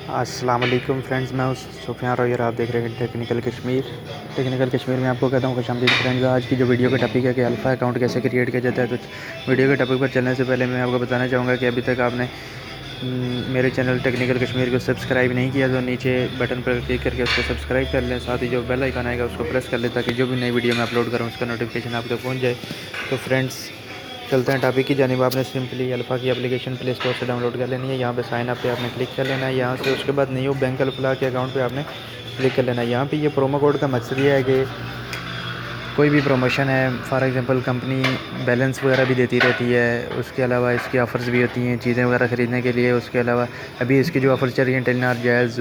अस्सलाम वालेकुम फ्रेंड्स, मैं सुफियान रॉयर, आप देख रहे हैं टेक्निकल कश्मीर में आपको कहता हूँ खुशामदीद फ्रेंड्स। आज की जो वीडियो का टॉपिक है कि अल्फ़ा अकाउंट कैसे क्रिएट किया जाता है। तो वीडियो के टॉपिक पर चलने से पहले मैं आपको बताना चाहूँगा कि अभी तक आपने मेरे चैनल टेक्निकल कश्मीर को सब्सक्राइब नहीं किया तो नीचे बटन पर क्लिक करके उसको सब्सक्राइब कर लें। साथ ही जो बेल आइकन आएगा उसको प्रेस कर लें ताकि जो भी नई वीडियो मैं अपलोड करूँ उसका नोटिफिकेशन आप तक पहुँच जाए। तो फ्रेंड्स चलते हैं टॉपिक की जानिब। आपने सिंपली अल्फ़ा की एप्लीकेशन प्ले स्टोर से डाउनलोड कर लेनी है। यहाँ पे साइन अप पे आपने क्लिक कर लेना है। यहाँ से उसके बाद न्यू बैंक अल्फ़ा के अकाउंट पे आपने क्लिक कर लेना है। यहाँ पे ये प्रोमो कोड का मकसद ये है कि कोई भी प्रमोशन है, फॉर एग्ज़ाम्पल कंपनी बैलेंस वगैरह भी देती रहती है, उसके अलावा इसकी ऑफ़र्स भी होती हैं चीज़ें वगैरह ख़रीदने के लिए। उसके अलावा अभी इसकी जो ऑफ़र चल रही है टेलीनॉर, जायज़,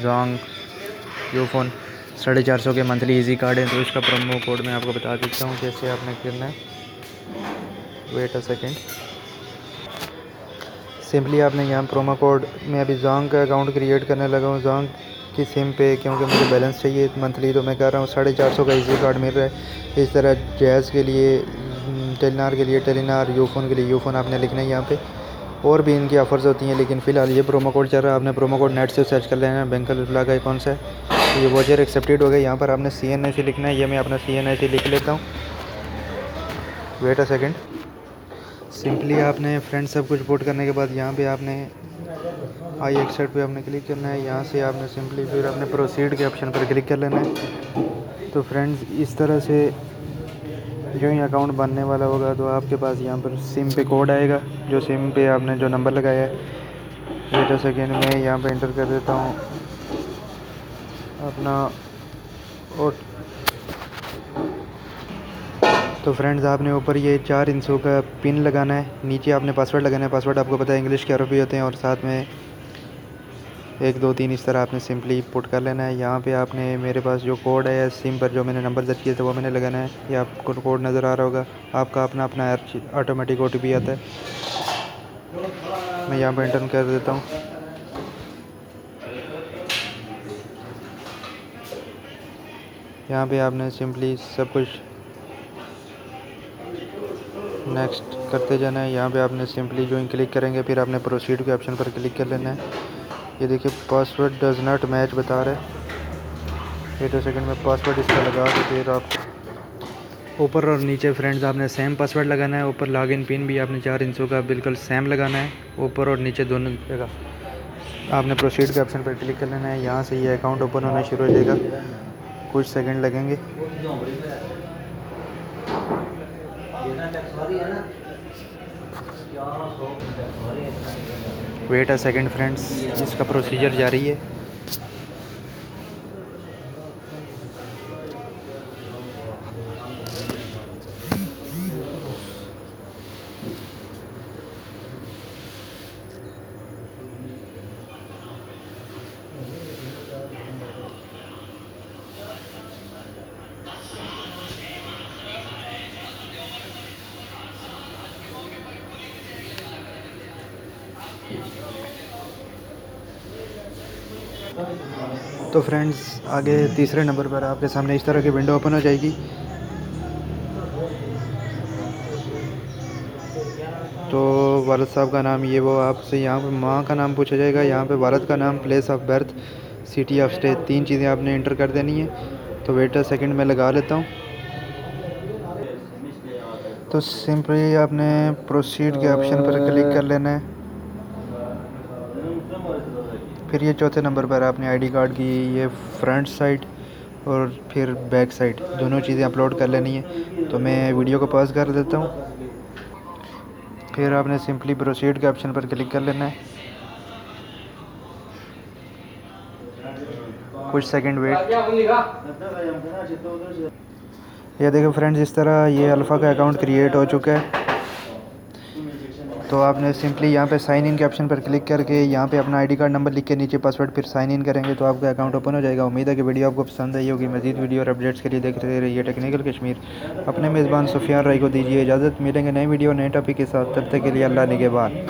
जोंग, यूफोन 450 के मंथली ईजी कार्ड है। तो इसका प्रोमो कोड मैं आपको बता देता हूँ कैसे आपने करना है। Wait a second. सिंपली आपने यहाँ प्रोमो कोड में अभी जोंग का अकाउंट क्रिएट करने लगा हूँ जोंग की सिम पे, क्योंकि मुझे बैलेंस चाहिए मंथली। तो मैं कह रहा हूँ 450 का इजी कार्ड मिल रहा है। इस तरह जैज़ के लिए टेलीनॉर के लिए टेलीनॉर, यूफोन के लिए यूफोन आपने लिखना है यहाँ पे। और भी इनकी ऑफ़र्स होती हैं, लेकिन फ़िलहाल ये प्रोमो कोड चल रहा है। आपने प्रोमो कोड नेट से सर्च कर लेना है। बैंक अल्फ़ा का कौन सा है, तो ये वोचर एक्सेप्टेड हो गया। यहाँ पर आपने CNIC लिखना है। ये मैं अपना CNIC लिख लेता हूँ। Wait a second. सिंपली आपने फ्रेंड सब कुछ पुट करने के बाद यहाँ पे आपने आई एक्सेप्ट पे आपने क्लिक करना है। यहाँ से आपने सिंपली फिर अपने प्रोसीड के ऑप्शन पर क्लिक कर लेना है। तो फ्रेंड्स इस तरह से जो ही अकाउंट बनने वाला होगा तो आपके पास यहाँ पर सिम पे कोड आएगा, जो सिम पे आपने जो नंबर लगाया है। वेट अ सेकेंड, मैं यहाँ पे इंटर कर देता हूँ अपना तो फ्रेंड्स आपने ऊपर ये 4 इंचों का पिन लगाना है, नीचे आपने पासवर्ड लगाना है। पासवर्ड आपको पता है इंग्लिश के अरबी होते हैं, और साथ में 1 2 3 इस तरह आपने सिंपली पुट कर लेना है। यहाँ पे आपने मेरे पास जो कोड है सिम पर जो मैंने नंबर दर्ज किया था वो मैंने लगाना है। ये आपको कोड नज़र आ रहा होगा। आपका अपना ऑटोमेटिक OTP आता है। मैं यहाँ पर एंटर कर देता हूँ। यहाँ पे आपने सिंपली सब कुछ नेक्स्ट करते जाना है। यहाँ पे आपने सिंपली जो क्लिक करेंगे फिर आपने प्रोसीड के ऑप्शन पर क्लिक कर लेना है। ये देखिए पासवर्ड डज नॉट मैच बता रहा है। वेट अ सेकंड में पासवर्ड इसका लगा के फिर आप ऊपर और नीचे फ्रेंड्स आपने सेम पासवर्ड लगाना है। ऊपर लॉगिन पिन भी आपने 4 इंचों का बिल्कुल सेम लगाना है, ऊपर और नीचे दोनों जगह। आपने प्रोसीड के ऑप्शन पर क्लिक कर लेना है। यहाँ से ये अकाउंट ओपन होना शुरू हो जाएगा, कुछ सेकंड लगेंगे। वेट अ सेकंड फ्रेंड्स, इसका प्रोसीजर जारी है। तो फ्रेंड्स आगे तीसरे नंबर पर आपके सामने इस तरह की विंडो ओपन हो जाएगी। तो वालिद साहब का नाम ये वो आपसे यहाँ पे माँ का नाम पूछा जाएगा। यहाँ पे वालिद का नाम, place of birth, city of stay, 3 चीज़ें आपने इंटर कर देनी है। तो वेट अ सेकंड में लगा लेता हूँ। तो सिंपली आपने प्रोसीड के ऑप्शन पर क्लिक कर लेना है। फिर ये चौथे नंबर पर आपने आईडी कार्ड की ये फ्रंट साइड और फिर बैक साइड दोनों चीज़ें अपलोड कर लेनी है। तो मैं वीडियो को पॉज कर देता हूँ। फिर आपने सिंपली प्रोसीड के ऑप्शन पर क्लिक कर लेना है। कुछ सेकंड वेट। ये देखो फ्रेंड्स इस तरह ये अल्फ़ा का अकाउंट क्रिएट हो चुका है। तो आपने सिंपली यहाँ पे साइन इन के ऑप्शन पर क्लिक करके यहाँ पे अपना आईडी कार्ड नंबर लिख के नीचे पासवर्ड फिर साइन इन करेंगे तो आपका अकाउंट ओपन हो जाएगा। उम्मीद है कि वीडियो आपको पसंद आई होगी। मजीद वीडियो और अपडेट्स के लिए देखते रहिए टेक्निकल कश्मीर। अपने मेज़बान सुफियान राय को दीजिए इजाज़त। मिलेंगे नई वीडियो नए टॉपिक के साथ, तब तक के लिए अल्लाह निगहबान।